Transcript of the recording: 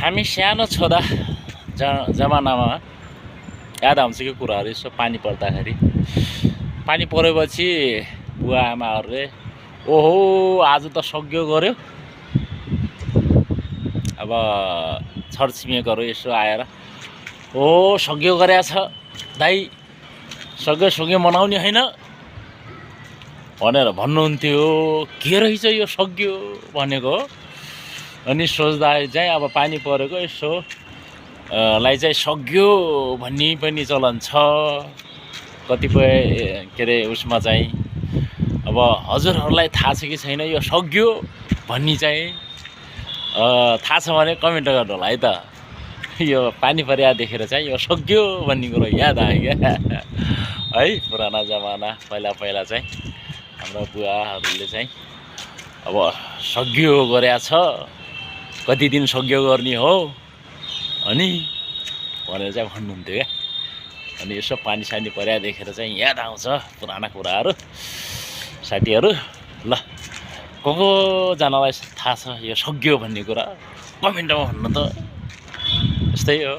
हामी सानो छँदा जमानामा याद आउँछ कि कुराहरू यसो पानी पर्दाखेरि पानी परेपछि बुवा आमाहरूले ओहो आज त सग्यो गर्यो। अब छरछिमेकहरू यसो आएर ओ सग्यो गरेछ दाइ, सग्यो मनाउने होइन भनेर भन्नुहुन्थ्यो। के रहेछ यो सग्यो भनेको? अनि सोच्दा चाहिँ अब पानी परेको यसो लाई चाहिँ सग्यो भन्ने पनि चलन छ कतिपय के अरे उसमा चाहिँ। अब हजुरहरूलाई थाहा छ कि छैन यो सग्यो भन्ने चाहिँ? थाहा छ भने कमेन्ट गर्नु होला है त। यो पानी परिया देखेर चाहिँ यो सग्यो भन्ने कुरो याद आयो क्या है। पुराना जमाना पहिला चाहिँ हाम्रो बुवाहरूले चाहिँ अब सग्यो गरेछ, कति दिन सग्यो गर्ने हो अनि भनेर चाहिँ भन्नुहुन्थ्यो क्या। अनि यसो पानी सानी पर्या देखेर चाहिँ याद आउँछ पुराना कुराहरू। साथीहरू ल कोजनालाई थाहा छ यो सग्यो भन्ने कुरा कमेन्टमा भन्नु त। यस्तै हो।